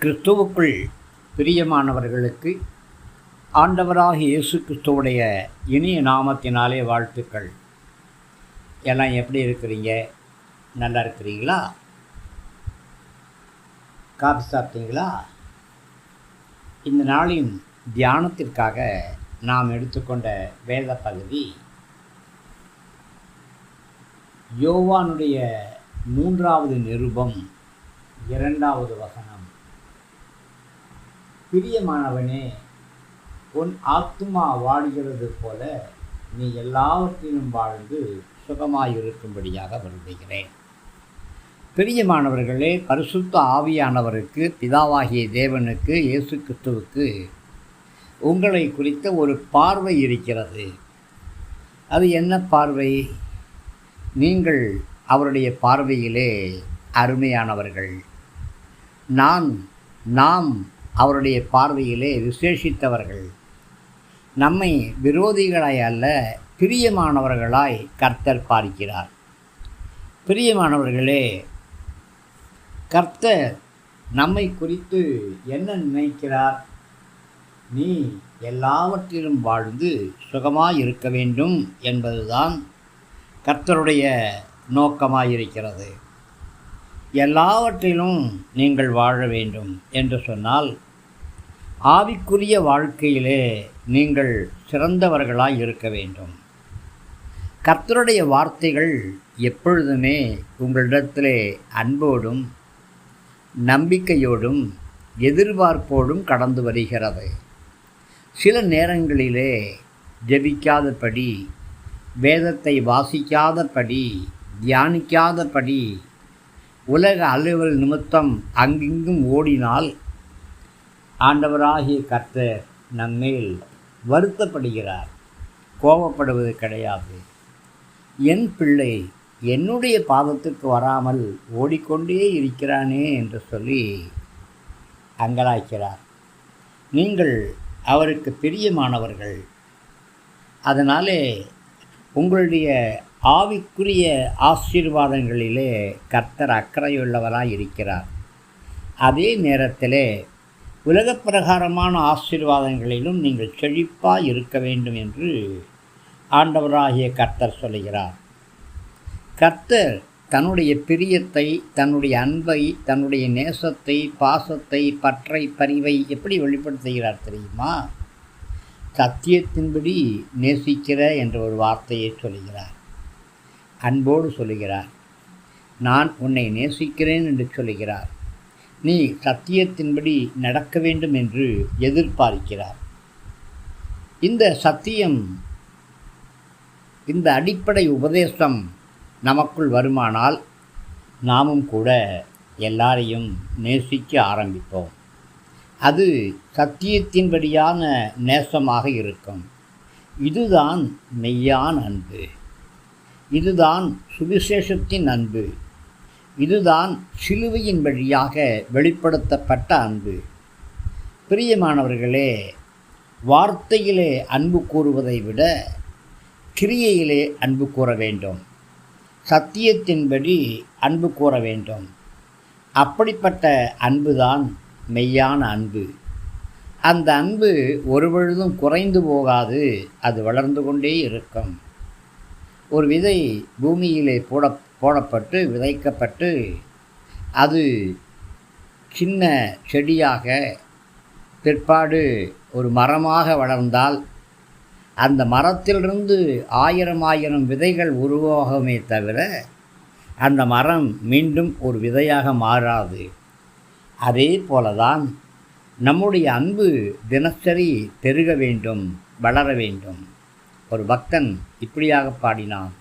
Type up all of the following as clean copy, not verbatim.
கிறிஸ்துவுக்குள் பிரியமானவர்களுக்கு ஆண்டவராகிய இயேசு கிறிஸ்துவுடைய இனிய நாமத்தினாலே வாழ்த்துக்கள். எல்லாம் எப்படி இருக்கிறீங்க? நல்லா இருக்கிறீங்களா? காபி சாப்பிட்டீங்களா? இந்த நாளின் தியானத்திற்காக நாம் எடுத்துக்கொண்ட வேத பகுதி யோவானுடைய 3வது நிருபம் 2வது வசனம். பிரியமானவனே, உன் ஆத்துமா வாடுகிறது போல நீ எல்லாவற்றிலும் வாழ்ந்து சுகமாயிருக்கும்படியாக விரும்புகிறேன். பிரியமானவர்களே, பரிசுத்த ஆவியானவருக்கு, பிதாவாகிய தேவனுக்கு, இயேசு கிறிஸ்துவுக்கு உங்களை குறித்த ஒரு பார்வை இருக்கிறது. அது என்ன பார்வை? நீங்கள் அவருடைய பார்வையிலே அருமையானவர்கள். நாம் அவருடைய பார்வையிலே விசேஷித்தவர்கள். நம்மை விரோதிகளாய் அல்ல, பிரியமானவர்களாய் கர்த்தர் பார்க்கிறார். பிரியமானவர்களே, கர்த்தர் நம்மை குறித்து என்ன நினைக்கிறார்? நீ எல்லாவற்றிலும் வாழ்ந்து சுகமாய் இருக்க வேண்டும் என்பதுதான் கர்த்தருடைய நோக்கமாயிருக்கிறது. எல்லாவற்றிலும் நீங்கள் வாழ வேண்டும் என்று சொன்னால் ஆவிக்குரிய வாழ்க்கையிலே நீங்கள் சிறந்தவர்களாய் இருக்க வேண்டும். கர்த்தருடைய வார்த்தைகள் எப்பொழுதுமே உங்களிடத்திலே அன்போடும் நம்பிக்கையோடும் எதிர்பார்ப்போடும் கடந்து வருகிறது. சில நேரங்களிலே ஜெபிக்காதபடி, வேதத்தை வாசிக்காதபடி, தியானிக்காதபடி, உலக அலுவல் நிமித்தம் அங்கிங்கும் ஓடினால் ஆண்டவராகிய கர்த்தர் நம்மேல் வருத்தப்படுகிறார். கோபப்படுவது கிடையாது. என் பிள்ளை என்னுடைய பாதத்துக்கு வராமல் ஓடிக்கொண்டே இருக்கிறானே என்று சொல்லி அங்கலாய்க்கிறார். நீங்கள் அவருக்கு பிரியமானவர்கள். அதனாலே உங்களுடைய ஆவிக்குரிய ஆசீர்வாதங்களிலே கர்த்தர் அக்கறையுள்ளவராய் இருக்கிறார். அதே நேரத்திலே உலகப் பிரகாரமான ஆசீர்வாதங்களிலும் நீங்கள் செழிப்பாக இருக்க வேண்டும் என்று ஆண்டவராகிய கர்த்தர் சொல்லுகிறார். கர்த்தர் தன்னுடைய பிரியத்தை, தன்னுடைய அன்பை, தன்னுடைய நேசத்தை, பாசத்தை, பற்றை, பரிவை எப்படி வெளிப்படுத்துகிறார் தெரியுமா? சத்தியத்தின்படி நேசிக்கிற என்ற ஒரு வார்த்தையை சொல்லுகிறார். அன்போடு சொல்லுகிறார். நான் உன்னை நேசிக்கிறேன் என்று சொல்லுகிறார். நீ சத்தியத்தின்படி நடக்க வேண்டும் என்று எதிர்பார்க்கிறார். இந்த சத்தியம், இந்த அடிப்படை உபதேசம் நமக்குள் வருமானால் நாமும் கூட எல்லாரையும் நேசிக்க ஆரம்பிப்போம். அது சத்தியத்தின்படியான நேசமாக இருக்கும். இதுதான் மெய்யான அன்பு. இதுதான் சுவிசேஷத்தின் அன்பு. இதுதான் சிலுவையின் வழியாக வெளிப்படுத்தப்பட்ட அன்பு. பிரியமானவர்களே, வார்த்தையிலே அன்பு கூறுவதை விட கிரியையிலே அன்பு கூற வேண்டும். சத்தியத்தின்படி அன்பு கூற வேண்டும். அப்படிப்பட்ட அன்புதான் மெய்யான அன்பு. அந்த அன்பு ஒருபொழுதும் குறைந்து போகாது. அது வளர்ந்து கொண்டே இருக்கும். ஒரு விதை பூமியிலே போடப்பட்டு விதைக்கப்பட்டு அது சின்ன செடியாக பிற்பாடு ஒரு மரமாக வளர்ந்தால் அந்த மரத்திலிருந்து 1000 விதைகள் உருவாகுமே தவிர அந்த மரம் மீண்டும் ஒரு விதையாக மாறாது. அதே போலதான் நம்முடைய அன்பு தினசரி பெருக வேண்டும், வளர வேண்டும். ஒரு பக்தன் இப்படியாக பாடினான்.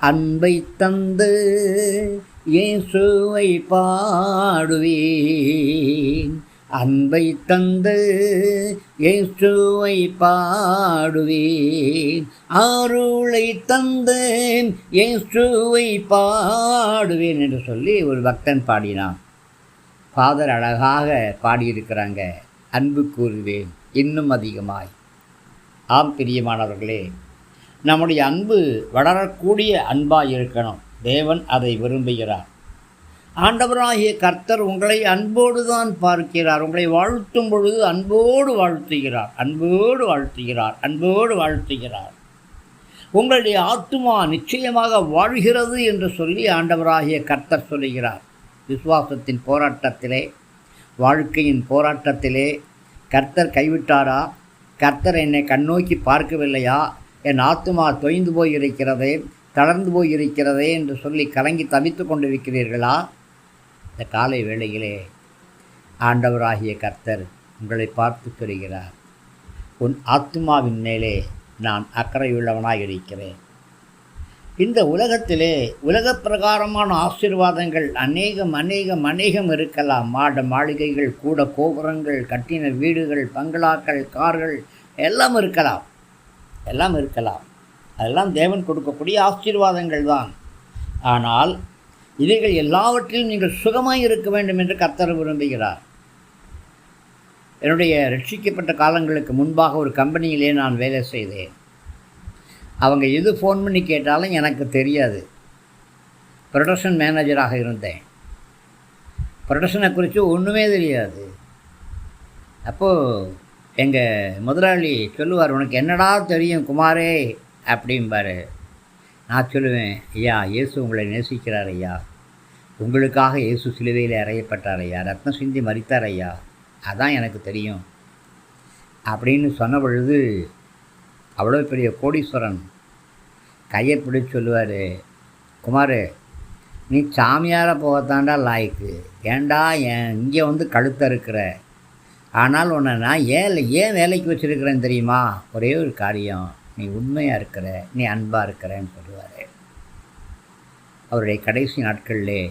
அன்பை தந்து இயேசுவை பாடுவேன், அன்பை தந்து இயேசுவை பாடுவேன், அருளை தந்தேன் இயேசுவை பாடுவேன் என்று சொல்லி ஒரு பக்தன் பாடினான். ஃபாதர் அழகாக பாடியிருக்கிறாங்க. அன்பு கூறுவேன் இன்னும் அதிகமாய். ஆம் பிரியமானவர்களே, நம்முடைய அன்பு வளரக்கூடிய அன்பாக இருக்கணும். தேவன் அதை விரும்புகிறார். ஆண்டவராகிய கர்த்தர் உங்களை அன்போடு தான் பார்க்கிறார். உங்களை வாழ்த்தும் பொழுது அன்போடு வாழ்த்துகிறார், அன்போடு வாழ்த்துகிறார், அன்போடு வாழ்த்துகிறார். உங்களுடைய ஆத்துமா நிச்சயமாக வாழ்கிறது என்று சொல்லி ஆண்டவராகிய கர்த்தர் சொல்லுகிறார். விசுவாசத்தின் போராட்டத்திலே, வாழ்க்கையின் போராட்டத்திலே கர்த்தர் கைவிட்டாரா? கர்த்தர் என்னை கண்ணோக்கி பார்க்கவில்லையா? என் ஆத்துமா தொய்ந்து போயிருக்கிறதே, தளர்ந்து போயிருக்கிறதே என்று சொல்லி கலங்கி தவித்து கொண்டிருக்கிறீர்களா? இந்த காலை வேளையிலே ஆண்டவராகிய கர்த்தர் உங்களை பார்த்து சொல்கிறார், உன் ஆத்துமாவின் மேலே நான் அக்கறையுள்ளவனாக இருக்கிறேன். இந்த உலகத்திலே உலக பிரகாரமான ஆசீர்வாதங்கள் அநேகம் அநேகம் அநேகம் இருக்கலாம். மாட மாளிகைகள், கூட கோபுரங்கள், கட்டின வீடுகள், பங்களாக்கள், கார்கள் எல்லாம் இருக்கலாம், எல்லாம் இருக்கலாம். அதெல்லாம் தேவன் கொடுக்கக்கூடிய ஆசீர்வாதங்கள் தான். ஆனால் இவைகள் எல்லாவற்றிலும் நீங்கள் சுகமாக இருக்க வேண்டும் என்று கர்த்தர் விரும்புகிறார். என்னுடைய ரட்சிக்கப்பட்ட காலங்களுக்கு முன்பாக ஒரு கம்பெனியிலே நான் வேலை செய்தேன். அவங்க எது ஃபோன் பண்ணி கேட்டாலும் எனக்கு தெரியாது. ப்ரொடக்ஷன் மேனேஜராக இருந்தேன். ப்ரொடக்ஷனை குறித்து ஒன்றுமே தெரியாது. அப்போது எங்கள் முதலாளி சொல்லுவார், உனக்கு என்னடா தெரியும் குமாரே அப்படிம்பார். நான் சொல்லுவேன், ஐயா இயேசு உங்களை நேசிக்கிறார் ஐயா, உங்களுக்காக இயேசு சிலுவையில் அறையப்பட்டார் ஐயா, ரத்னம் சிந்தி மரித்தார் ஐயா, அதான் எனக்கு தெரியும் அப்படின்னு சொன்ன பொழுது அவ்வளோ பெரிய கோடீஸ்வரன் கையை பிடிச்சி சொல்லுவார், குமார் நீ சாமியாரை போகத்தாண்டா லாய்க்கு, ஏண்டா இங்கே வந்து கழுத்த இருக்கிற, ஆனால் உன்னை நான் ஏன் வேலைக்கு வச்சுருக்கிறேன்னு தெரியுமா? ஒரே ஒரு காரியம், நீ உண்மையாக இருக்கிற, நீ அன்பாக இருக்கிறேன்னு சொல்லுவார். அவருடைய கடைசி நாட்களிலே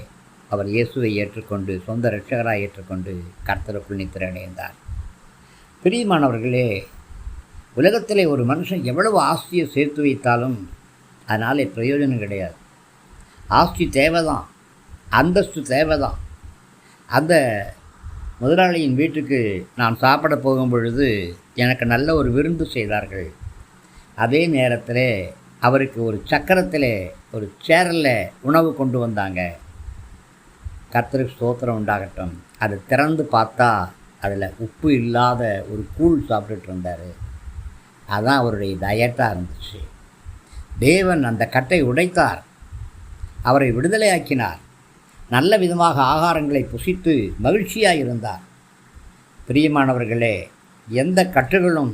அவர் இயேசுவை ஏற்றுக்கொண்டு சொந்த இரட்சகராக ஏற்றுக்கொண்டு கர்த்தருக்குள் நித்திரை அடைந்தார். பிரியமானவர்களே, உலகத்திலே ஒரு மனுஷன் எவ்வளவு ஆஸ்தியை சேர்த்து வைத்தாலும் அதனால் பிரயோஜனம் கிடையாது. ஆஸ்தி தேவைதான், அந்தஸ்து தேவைதான். அந்த முதலாளியின் வீட்டுக்கு நான் சாப்பிட போகும் பொழுது எனக்கு நல்ல ஒரு விருந்து செய்தார்கள். அதே நேரத்தில் அவருக்கு ஒரு சக்கரத்தில் ஒரு சேரில் உணவு கொண்டு வந்தாங்க. கர்த்தருக்கு ஸ்தோத்திரம் உண்டாகட்டும். அதை திறந்து பார்த்தா அதில் உப்பு இல்லாத ஒரு கூழ் சாப்பிட்டுட்டு இருந்தார். அதுதான் அவருடைய டயட்டாக இருந்துச்சு. தேவன் அந்த கட்டை உடைத்தார், அவரை விடுதலையாக்கினார். நல்ல விதமாக ஆகாரங்களை புசித்து மகிழ்ச்சியாக இருந்தார். பிரியமானவர்களே, எந்த கட்டுகளும்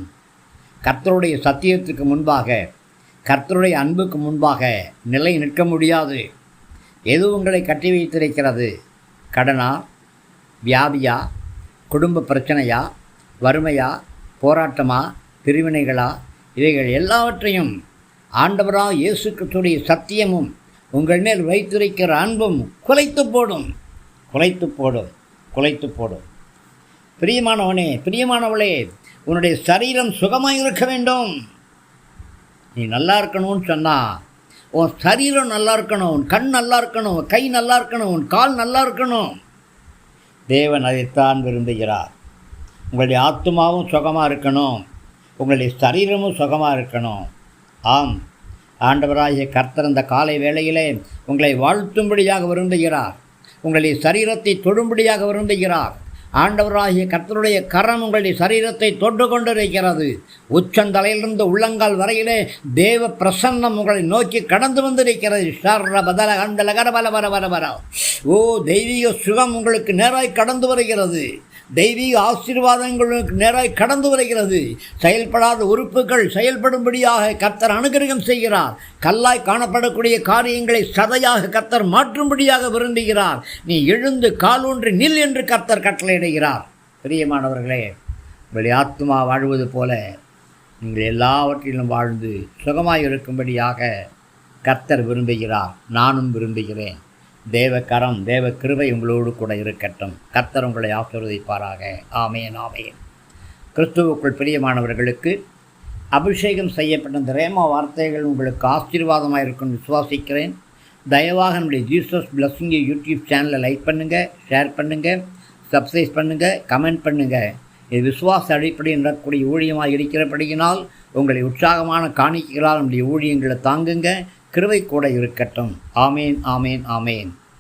கர்த்தருடைய சத்தியத்துக்கு முன்பாக, கர்த்தருடைய அன்புக்கு முன்பாக நிலை நிற்க முடியாது. எது உங்களை கட்டி வைத்திருக்கிறது? கடனா, வியாதியா, குடும்ப பிரச்சனையா, வறுமையா, போராட்டமா, பிரிவினைகளா? இவைகள் எல்லாவற்றையும் ஆண்டவராக இயேசு கிறிஸ்துவின் சத்தியமும் உங்கள் மேல் வைத்திருக்கிற அன்பும் குலைத்து போடும், குலைத்து போடும், குலைத்து போடும். பிரியமானவனே, பிரியமானவளே, உன்னுடைய சரீரம் சுகமாக இருக்க வேண்டும். நீ நல்லா இருக்கணும்னு சொன்னால் உன் சரீரம் நல்லா இருக்கணும், உன் கண் நல்லா இருக்கணும், கை நல்லா இருக்கணும், உன் கால் நல்லா இருக்கணும். தேவன் அதைத்தான் விரும்புகிறார். உங்களுடைய ஆத்துமாவும் சுகமாக இருக்கணும், உங்களுடைய சரீரமும் சுகமாக இருக்கணும். ஆம், ஆண்டவராகிய கர்த்தர் இந்த காலை வேளையிலே உங்களை வாழ்த்தும்படியாக விரும்புகிறார். உங்களுடைய சரீரத்தை தொடும்படியாக விரும்புகிறார். ஆண்டவராகிய கர்த்தருடைய கரம் உங்களுடைய சரீரத்தை தொட்டு கொண்டிருக்கிறது. உச்சந்தலையிலிருந்து உள்ளங்கால் வரையிலே தேவ பிரசன்னம் உங்களை நோக்கி கடந்து வந்திருக்கிறது. ஓ, தெய்வீக சுகம் உங்களுக்கு நேராய் கடந்து வருகிறது. தெய்வீக ஆசீர்வாதங்களுக்கு நேராய் கடந்து வருகிறது. செயல்படாத உறுப்புகள் செயல்படும்படியாக கர்த்தர் அனுகிரகம் செய்கிறார். கல்லாய் காணப்படக்கூடிய காரியங்களை சதையாக கர்த்தர் மாற்றும்படியாக விரும்புகிறார். நீ எழுந்து காலூன்றி நில் என்று கர்த்தர் கட்டளையிடுகிறார். பிரியமானவர்களே, உங்களுடைய ஆத்துமா வாழ்வது போல நீங்கள் எல்லாவற்றிலும் வாழ்ந்து சுகமாய் இருக்கும்படியாக கர்த்தர் விரும்புகிறார். நானும் விரும்புகிறேன். தேவ கரம், தேவ கிருபை உங்களோடு கூட இருக்கட்டும். கர்த்தர் உங்களை ஆசீர்வதிப்பாராக. ஆமேன், ஆமேன். கிறிஸ்துவுக்குள் பிரியமானவர்களுக்கு அபிஷேகம் செய்யப்பட்ட இந்த ரேமா வார்த்தைகள் உங்களுக்கு ஆசீர்வாதமாக இருக்கும்னு விசுவாசிக்கிறேன். தயவாக நம்முடைய ஜீசஸ் பிளஸ்ஸிங் யூடியூப் சேனலை லைக் பண்ணுங்கள், ஷேர் பண்ணுங்கள், சப்ஸ்கிரைப் பண்ணுங்கள், கமெண்ட் பண்ணுங்கள். இது விசுவாச அடிப்படையில் நடக்கக்கூடிய ஊழியமாக இருக்கிறபடியினால் உங்களை உற்சாகமான காணிக்கைகளால் நம்முடைய ஊழியங்களை தாங்குங்க. கிருபை கூட இருக்கட்டும். ஆமேன், ஆமேன், ஆமேன்.